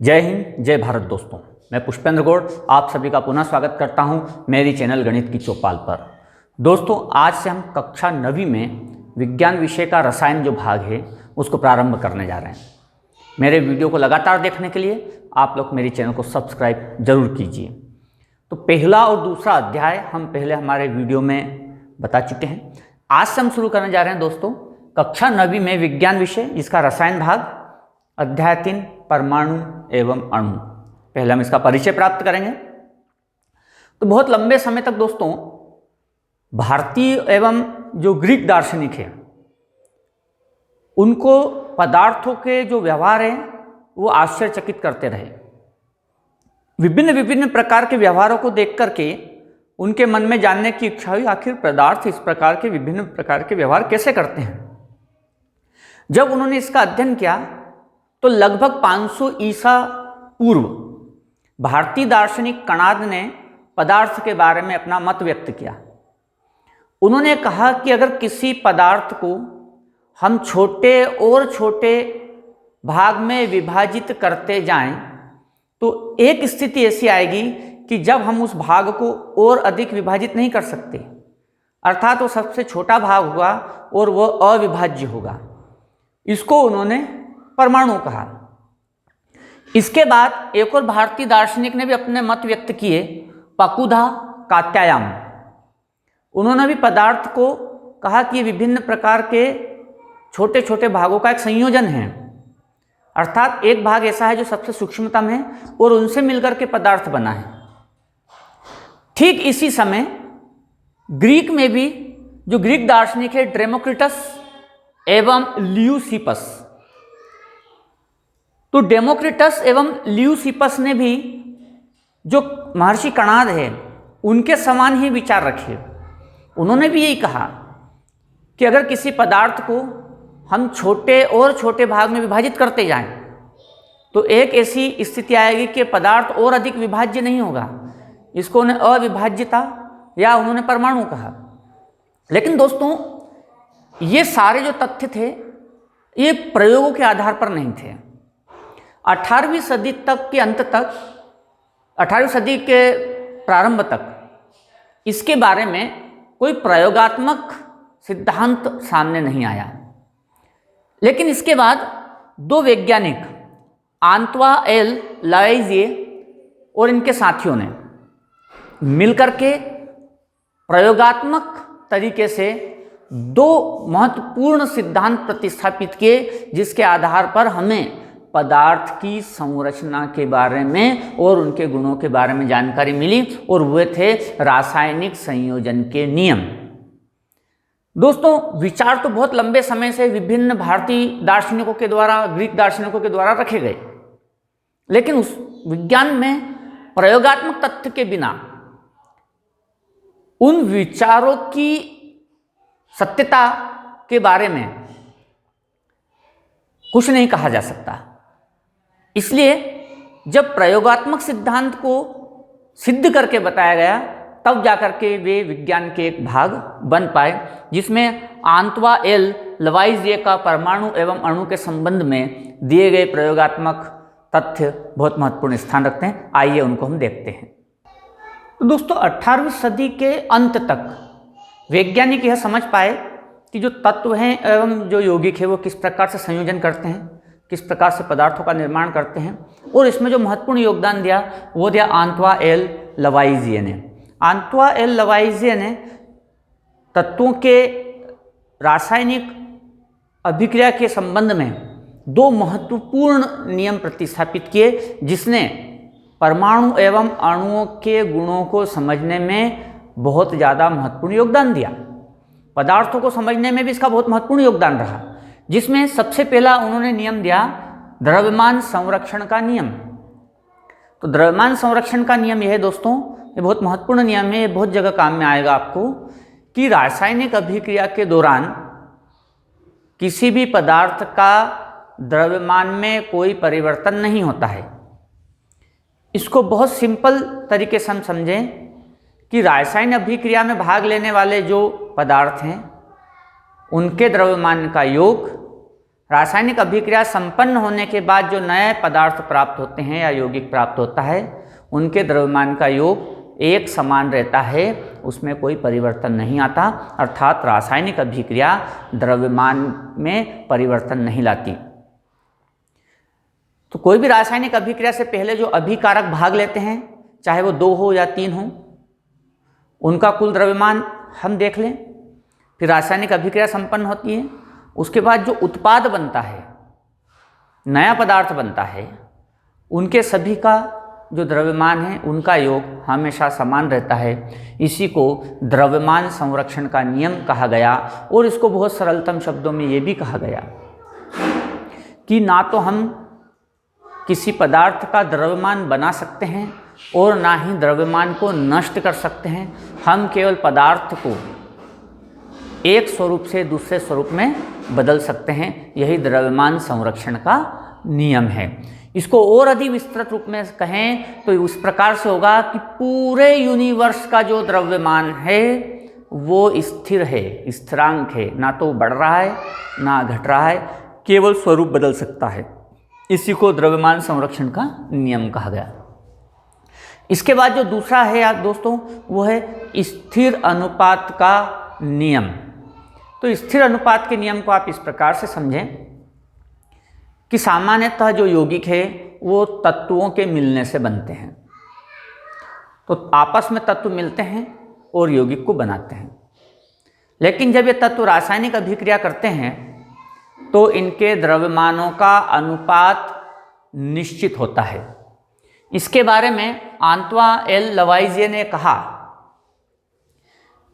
जय हिंद, जय भारत दोस्तों। मैं पुष्पेंद्र गौड़ आप सभी का पुनः स्वागत करता हूं मेरी चैनल गणित की चौपाल पर। दोस्तों, आज से हम कक्षा 9वीं में विज्ञान विषय का रसायन जो भाग है उसको प्रारंभ करने जा रहे हैं। मेरे वीडियो को लगातार देखने के लिए आप लोग मेरे चैनल को सब्सक्राइब जरूर कीजिए। तो पहला और दूसरा अध्याय हम पहले हमारे वीडियो में बता चुके हैं। आज से हम शुरू करने जा रहे हैं दोस्तों कक्षा 9वीं में विज्ञान विषय जिसका रसायन भाग अध्याय 3 परमाणु एवं अणु। पहले हम इसका परिचय प्राप्त करेंगे। तो बहुत लंबे समय तक दोस्तों भारतीय एवं जो ग्रीक दार्शनिक हैं उनको पदार्थों के जो व्यवहार हैं वो आश्चर्यचकित करते रहे। विभिन्न विभिन्न प्रकार के व्यवहारों को देख करके उनके मन में जानने की इच्छा हुई, आखिर पदार्थ इस प्रकार के विभिन्न प्रकार के व्यवहार कैसे करते हैं। जब उन्होंने इसका अध्ययन किया तो लगभग 500 ईसा पूर्व भारतीय दार्शनिक कणाद ने पदार्थ के बारे में अपना मत व्यक्त किया। उन्होंने कहा कि अगर किसी पदार्थ को हम छोटे और छोटे भाग में विभाजित करते जाएं तो एक स्थिति ऐसी आएगी कि जब हम उस भाग को और अधिक विभाजित नहीं कर सकते, अर्थात वो सबसे छोटा भाग होगा और वह अविभाज्य होगा। इसको उन्होंने परमाणु कहा। इसके बाद एक और भारतीय दार्शनिक ने भी अपने मत व्यक्त किए, पकुधा कात्यायान। उन्होंने भी पदार्थ को कहा कि ये विभिन्न प्रकार के छोटे छोटे भागों का एक संयोजन है, अर्थात एक भाग ऐसा है जो सबसे सूक्ष्मतम है और उनसे मिलकर के पदार्थ बना है। ठीक इसी समय ग्रीक में भी जो ग्रीक दार्शनिक है डेमोक्रिटस एवं ल्यूसिपस, तो डेमोक्रिटस एवं ल्यूसिपस ने भी जो महर्षि कणाद है उनके समान ही विचार रखे। उन्होंने भी यही कहा कि अगर किसी पदार्थ को हम छोटे और छोटे भाग में विभाजित करते जाएं तो एक ऐसी स्थिति आएगी कि पदार्थ और अधिक विभाज्य नहीं होगा। इसको उन्हें अविभाज्यता या उन्होंने परमाणु कहा। लेकिन दोस्तों ये सारे जो तथ्य थे ये प्रयोगों के आधार पर नहीं थे। 18वीं सदी तक के अंत तक, 18वीं सदी के प्रारंभ तक इसके बारे में कोई प्रयोगात्मक सिद्धांत सामने नहीं आया। लेकिन इसके बाद दो वैज्ञानिक आंतवा एल लवाइजिए और इनके साथियों ने मिलकर के प्रयोगात्मक तरीके से दो महत्वपूर्ण सिद्धांत प्रतिस्थापित किए जिसके आधार पर हमें पदार्थ की संरचना के बारे में और उनके गुणों के बारे में जानकारी मिली, और वे थे रासायनिक संयोजन के नियम। दोस्तों विचार तो बहुत लंबे समय से विभिन्न भारतीय दार्शनिकों के द्वारा, ग्रीक दार्शनिकों के द्वारा रखे गए, लेकिन उस विज्ञान में प्रयोगात्मक तथ्य के बिना उन विचारों की सत्यता के बारे में कुछ नहीं कहा जा सकता। इसलिए जब प्रयोगात्मक सिद्धांत को सिद्ध करके बताया गया तब जाकर के वे विज्ञान के एक भाग बन पाए, जिसमें आंतवा एल लवाइजिए का परमाणु एवं अणु के संबंध में दिए गए प्रयोगात्मक तथ्य बहुत महत्वपूर्ण स्थान रखते हैं। आइए उनको हम देखते हैं। तो दोस्तों 18वीं सदी के अंत तक वैज्ञानिक यह समझ पाए कि जो तत्व हैं एवं जो यौगिक है वो किस प्रकार से संयोजन करते हैं, किस प्रकार से पदार्थों का निर्माण करते हैं, और इसमें जो महत्वपूर्ण योगदान दिया वो दिया आंतवा एल लवाइजिए ने। आंतवा एल लवाइजिए ने तत्वों के रासायनिक अभिक्रिया के संबंध में दो महत्वपूर्ण नियम प्रतिस्थापित किए, जिसने परमाणु एवं अणुओं के गुणों को समझने में बहुत ज़्यादा महत्वपूर्ण योगदान दिया। पदार्थों को समझने में भी इसका बहुत महत्वपूर्ण योगदान रहा, जिसमें सबसे पहला उन्होंने नियम दिया द्रव्यमान संरक्षण का नियम। तो द्रव्यमान संरक्षण का नियम यह है दोस्तों, ये बहुत महत्वपूर्ण नियम है, ये बहुत जगह काम में आएगा आपको, कि रासायनिक अभिक्रिया के दौरान किसी भी पदार्थ का द्रव्यमान में कोई परिवर्तन नहीं होता है। इसको बहुत सिंपल तरीके से हम समझें कि रासायनिक अभिक्रिया में भाग लेने वाले जो पदार्थ हैं उनके द्रव्यमान का योग रासायनिक अभिक्रिया संपन्न होने के बाद जो नए पदार्थ प्राप्त होते हैं या यौगिक प्राप्त होता है, उनके द्रव्यमान का योग एक समान रहता है, उसमें कोई परिवर्तन नहीं आता, अर्थात रासायनिक अभिक्रिया द्रव्यमान में परिवर्तन नहीं लाती। तो कोई भी रासायनिक अभिक्रिया से पहले जो अभिकारक भाग लेते हैं, चाहे वो 2 हो या 3 हो, उनका कुल द्रव्यमान हम देख लें। फिर रासायनिक अभिक्रिया संपन्न होती है, उसके बाद जो उत्पाद बनता है, नया पदार्थ बनता है, उनके सभी का जो द्रव्यमान है उनका योग हमेशा समान रहता है। इसी को द्रव्यमान संरक्षण का नियम कहा गया। और इसको बहुत सरलतम शब्दों में ये भी कहा गया कि ना तो हम किसी पदार्थ का द्रव्यमान बना सकते हैं और ना ही द्रव्यमान को नष्ट कर सकते हैं। हम केवल पदार्थ को एक स्वरूप से दूसरे स्वरूप में बदल सकते हैं। यही द्रव्यमान संरक्षण का नियम है। इसको और अधिक विस्तृत रूप में कहें तो उस प्रकार से होगा कि पूरे यूनिवर्स का जो द्रव्यमान है वो स्थिर है, स्थिरांक है, ना तो बढ़ रहा है ना घट रहा है, केवल स्वरूप बदल सकता है। इसी को द्रव्यमान संरक्षण का नियम कहा गया। इसके बाद जो दूसरा है यार दोस्तों, वो है स्थिर अनुपात का नियम। तो स्थिर अनुपात के नियम को आप इस प्रकार से समझें कि सामान्यतः जो यौगिक है वो तत्वों के मिलने से बनते हैं। तो आपस में तत्व मिलते हैं और यौगिक को बनाते हैं। लेकिन जब ये तत्व रासायनिक अभिक्रिया करते हैं तो इनके द्रव्यमानों का अनुपात निश्चित होता है। इसके बारे में आंतवा एल लवाइजिए ने कहा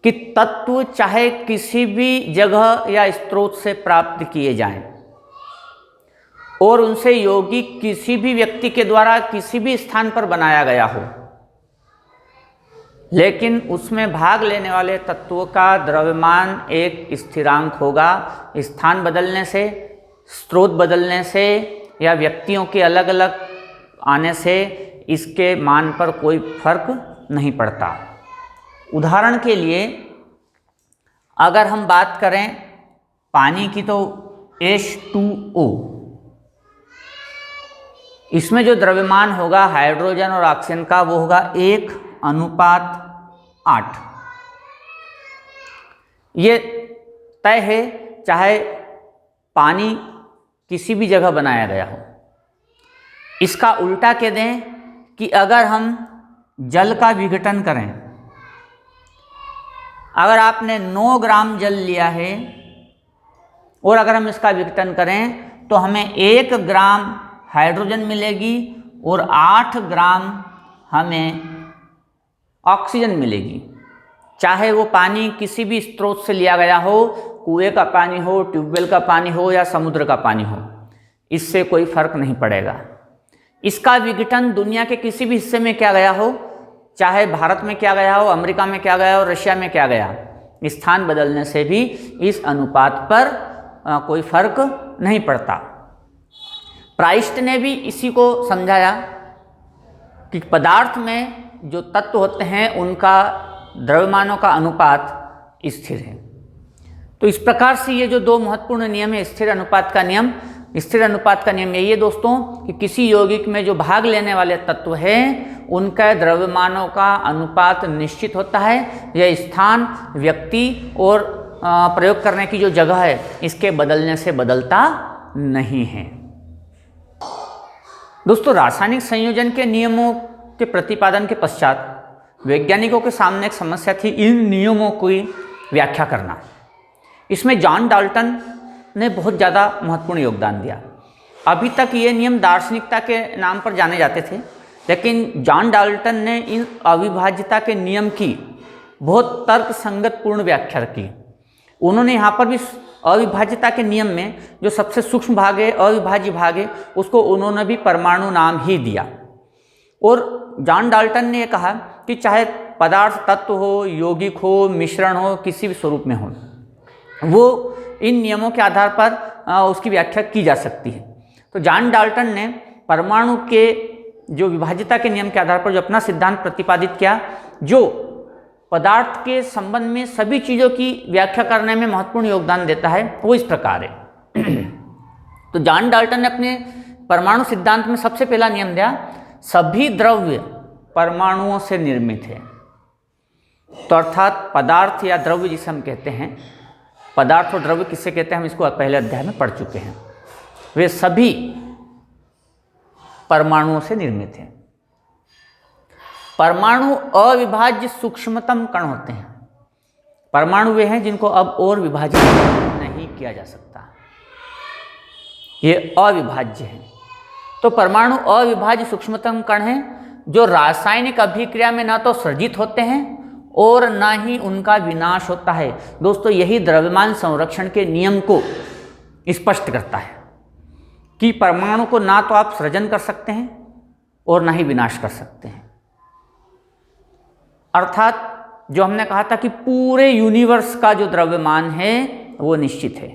कि तत्व चाहे किसी भी जगह या स्रोत से प्राप्त किए जाएं और उनसे यौगिक किसी भी व्यक्ति के द्वारा किसी भी स्थान पर बनाया गया हो, लेकिन उसमें भाग लेने वाले तत्वों का द्रव्यमान एक स्थिरांक होगा। स्थान बदलने से, स्रोत बदलने से या व्यक्तियों के अलग अलग आने से इसके मान पर कोई फर्क नहीं पड़ता। उदाहरण के लिए अगर हम बात करें पानी की तो H2O, इसमें जो द्रव्यमान होगा हाइड्रोजन और ऑक्सीजन का वो होगा 1:8। ये तय है चाहे पानी किसी भी जगह बनाया गया हो। इसका उल्टा कह दें कि अगर हम जल का विघटन करें, अगर आपने 9 ग्राम जल लिया है और अगर हम इसका विघटन करें तो हमें 1 ग्राम हाइड्रोजन मिलेगी और 8 ग्राम हमें ऑक्सीजन मिलेगी। चाहे वो पानी किसी भी स्रोत से लिया गया हो, कुएं का पानी हो, ट्यूबवेल का पानी हो या समुद्र का पानी हो, इससे कोई फर्क नहीं पड़ेगा। इसका विघटन दुनिया के किसी भी हिस्से में किया गया हो, चाहे भारत में किया गया हो, अमेरिका में किया गया हो, रशिया में किया गया, स्थान बदलने से भी इस अनुपात पर कोई फर्क नहीं पड़ता। प्राइस्ट ने भी इसी को समझाया कि पदार्थ में जो तत्व होते हैं उनका द्रव्यमानों का अनुपात स्थिर है। तो इस प्रकार से ये जो 2 महत्वपूर्ण नियम है, स्थिर अनुपात का नियम, स्थिर अनुपात का नियम यही है दोस्तों कि किसी यौगिक में जो भाग लेने वाले तत्व हैं उनका द्रव्यमानों का अनुपात निश्चित होता है। यह स्थान, व्यक्ति और प्रयोग करने की जो जगह है इसके बदलने से बदलता नहीं है। दोस्तों, रासायनिक संयोजन के नियमों के प्रतिपादन के पश्चात वैज्ञानिकों के सामने एक समस्या थी इन नियमों की व्याख्या करना। इसमें जॉन डाल्टन ने बहुत ज़्यादा महत्वपूर्ण योगदान दिया। अभी तक ये नियम दार्शनिकता के नाम पर जाने जाते थे, लेकिन जॉन डाल्टन ने इन अविभाज्यता के नियम की बहुत तर्कसंगतपूर्ण व्याख्या की। उन्होंने यहाँ पर भी अविभाज्यता के नियम में जो सबसे सूक्ष्म भाग है, अविभाज्य भाग है, उसको उन्होंने भी परमाणु नाम ही दिया। और जॉन डाल्टन ने यह कहा कि चाहे पदार्थ तत्व हो, यौगिक हो, मिश्रण हो, किसी भी स्वरूप में हो, वो इन नियमों के आधार पर उसकी व्याख्या की जा सकती है। तो जॉन डाल्टन ने परमाणु के जो विभाज्यता के नियम के आधार पर जो अपना सिद्धांत प्रतिपादित किया, जो पदार्थ के संबंध में सभी चीज़ों की व्याख्या करने में महत्वपूर्ण योगदान देता है, वो इस प्रकार है। तो जॉन डाल्टन ने अपने परमाणु सिद्धांत में सबसे पहला नियम दिया, सभी द्रव्य परमाणुओं से निर्मित है। तो अर्थात पदार्थ या द्रव्य जिसे हम कहते हैं, पदार्थ और द्रव्य किससे कहते हैं हम इसको पहले अध्याय में पढ़ चुके हैं, वे सभी परमाणुओं से निर्मित हैं। परमाणु अविभाज्य सूक्ष्मतम कण होते हैं। परमाणु वे हैं जिनको अब और विभाजित नहीं किया जा सकता, ये अविभाज्य हैं। तो परमाणु अविभाज्य सूक्ष्मतम कण हैं जो रासायनिक अभिक्रिया में ना तो सृजित होते हैं और ना ही उनका विनाश होता है। दोस्तों यही द्रव्यमान संरक्षण के नियम को स्पष्ट करता है कि परमाणु को ना तो आप सृजन कर सकते हैं और ना ही विनाश कर सकते हैं। अर्थात जो हमने कहा था कि पूरे यूनिवर्स का जो द्रव्यमान है वो निश्चित है,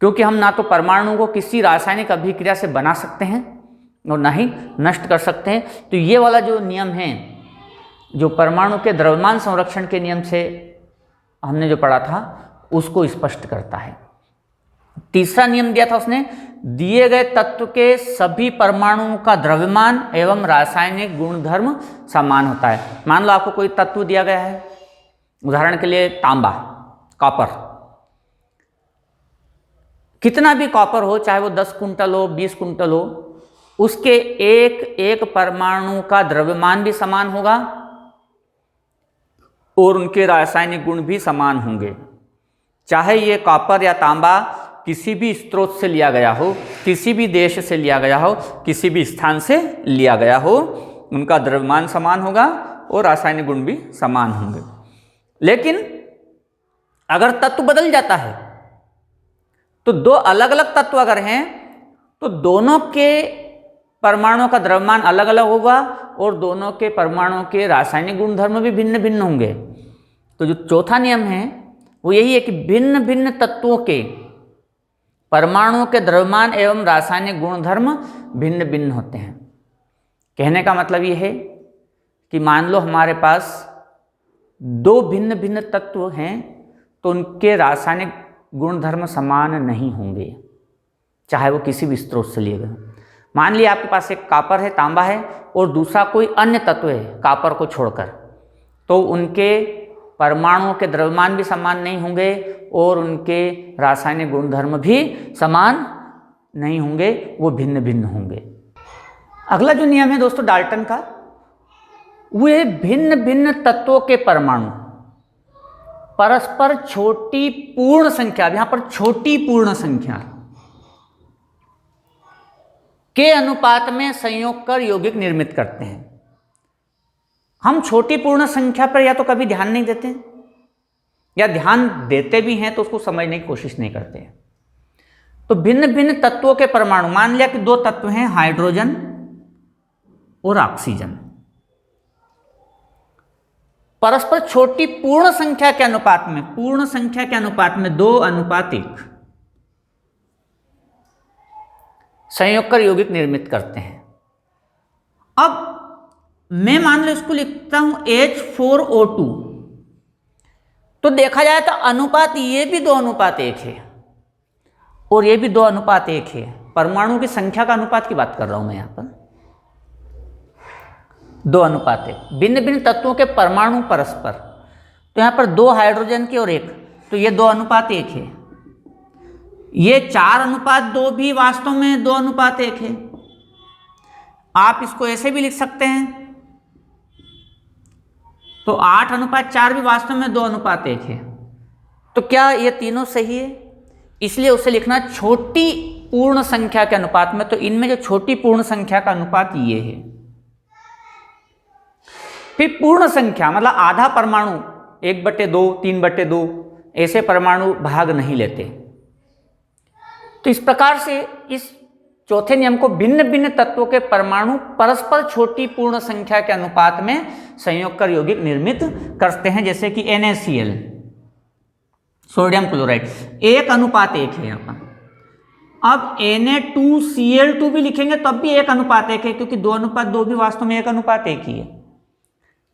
क्योंकि हम ना तो परमाणु को किसी रासायनिक अभिक्रिया से बना सकते हैं और ना ही नष्ट कर सकते हैं। तो ये वाला जो नियम है, जो परमाणु के द्रव्यमान संरक्षण के नियम से हमने जो पढ़ा था, उसको स्पष्ट करता है। तीसरा नियम दिया था उसने, दिए गए तत्व के सभी परमाणुओं का द्रव्यमान एवं रासायनिक गुणधर्म समान होता है। मान लो आपको कोई तत्व दिया गया है, उदाहरण के लिए तांबा, कॉपर, कितना भी कॉपर हो, चाहे वो 10 कुंटल हो, 20 कुंटल हो, उसके एक एक परमाणु का द्रव्यमान भी समान होगा और उनके रासायनिक गुण भी समान होंगे। चाहे ये कॉपर या तांबा किसी भी स्रोत से लिया गया हो, किसी भी देश से लिया गया हो, किसी भी स्थान से लिया गया हो, उनका द्रव्यमान समान होगा और रासायनिक गुण भी समान होंगे। लेकिन अगर तत्व बदल जाता है, तो दो अलग अलग तत्व अगर हैं तो दोनों के परमाणुओं का द्रव्यमान अलग अलग होगा और दोनों के परमाणुओं के रासायनिक गुणधर्म भी भिन्न भिन्न होंगे। तो जो चौथा नियम है वो यही है कि भिन्न भिन्न तत्वों के परमाणुओं के द्रव्यमान एवं रासायनिक गुणधर्म भिन्न भिन्न होते हैं। कहने का मतलब ये है कि मान लो हमारे पास दो भिन्न भिन्न तत्व हैं तो उनके रासायनिक गुणधर्म समान नहीं होंगे, चाहे वो किसी भी स्रोत से लिए गए। मान लिया आपके पास एक कॉपर है, तांबा है और दूसरा कोई अन्य तत्व है कॉपर को छोड़कर, तो उनके परमाणुओं के द्रव्यमान भी समान नहीं होंगे और उनके रासायनिक गुणधर्म भी समान नहीं होंगे, वो भिन्न भिन्न होंगे। अगला जो नियम है दोस्तों डाल्टन का, वो है भिन्न भिन्न तत्वों के परमाणु परस्पर छोटी पूर्ण संख्या, यहां पर छोटी पूर्ण संख्या के अनुपात में संयोग कर यौगिक निर्मित करते हैं। हम छोटी पूर्ण संख्या पर या तो कभी ध्यान नहीं देते या ध्यान देते भी हैं तो उसको समझने की कोशिश नहीं करते हैं। तो भिन्न भिन्न तत्वों के परमाणु, मान लिया कि दो तत्व हैं हाइड्रोजन और ऑक्सीजन, परस्पर छोटी पूर्ण संख्या के अनुपात में, पूर्ण संख्या के अनुपात में 2:1 संयोग कर यौगिक निर्मित करते हैं। अब मैं मान लो इसको लिखता हूं H4O2, तो देखा जाए तो अनुपात ये भी 2:1 है और ये भी 2:1 है। परमाणु की संख्या का अनुपात की बात कर रहा हूं मैं यहां पर, 2:1। भिन्न भिन्न तत्वों के परमाणु परस्पर, तो यहां पर 2 हाइड्रोजन के और 1, तो ये 2:1 है। ये 4:2 भी वास्तव में 2:1 है। आप इसको ऐसे भी लिख सकते हैं, तो 8:4 भी वास्तव में 2:1 है। तो क्या ये तीनों सही है? इसलिए उसे लिखना छोटी पूर्ण संख्या के अनुपात में। तो इनमें जो छोटी पूर्ण संख्या का अनुपात ये है। फिर पूर्ण संख्या मतलब आधा परमाणु 1/2, 3/2 ऐसे परमाणु भाग नहीं लेते। तो इस प्रकार से इस चौथे नियम को भिन्न भिन्न तत्वों के परमाणु परस्पर छोटी पूर्ण संख्या के अनुपात में संयोग कर यौगिक निर्मित करते हैं, जैसे कि NaCl, सोडियम क्लोराइड, 1:1 है यहाँ पर। अब Na2Cl2 भी लिखेंगे तब भी 1:1 है, क्योंकि 2:2 भी वास्तव में 1:1 ही है।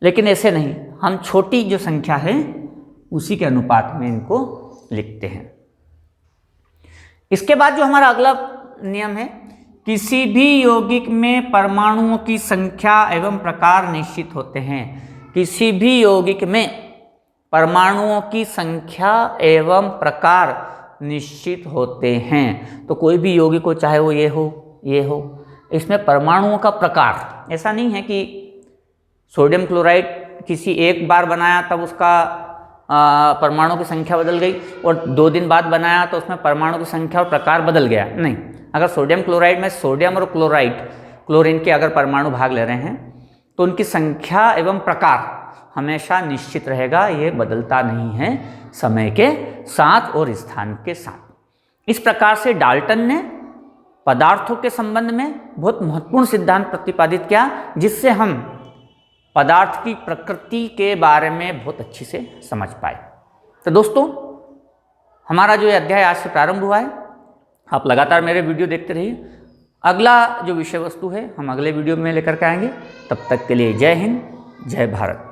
लेकिन ऐसे नहीं, हम छोटी जो संख्या है उसी के अनुपात में इनको लिखते हैं। इसके बाद जो हमारा अगला नियम है, किसी भी यौगिक में परमाणुओं की संख्या एवं प्रकार निश्चित होते हैं। किसी भी यौगिक में परमाणुओं की संख्या एवं प्रकार निश्चित होते हैं। तो कोई भी यौगिक हो, चाहे वो ये हो, इसमें परमाणुओं का प्रकार, ऐसा नहीं है कि सोडियम क्लोराइड किसी एक बार बनाया तब उसका परमाणु की संख्या बदल गई और 2 दिन बाद बनाया तो उसमें परमाणु की संख्या और प्रकार बदल गया। नहीं, अगर सोडियम क्लोराइड में सोडियम और क्लोरीन के अगर परमाणु भाग ले रहे हैं तो उनकी संख्या एवं प्रकार हमेशा निश्चित रहेगा, ये बदलता नहीं है समय के साथ और स्थान के साथ। इस प्रकार से डाल्टन ने पदार्थों के संबंध में बहुत महत्वपूर्ण सिद्धांत प्रतिपादित किया, जिससे हम पदार्थ की प्रकृति के बारे में बहुत अच्छी से समझ पाए। तो दोस्तों, हमारा जो अध्याय आज से प्रारंभ हुआ है, आप लगातार मेरे वीडियो देखते रहिए। अगला जो विषय वस्तु है हम अगले वीडियो में लेकर के आएंगे। तब तक के लिए जय हिंद, जय भारत।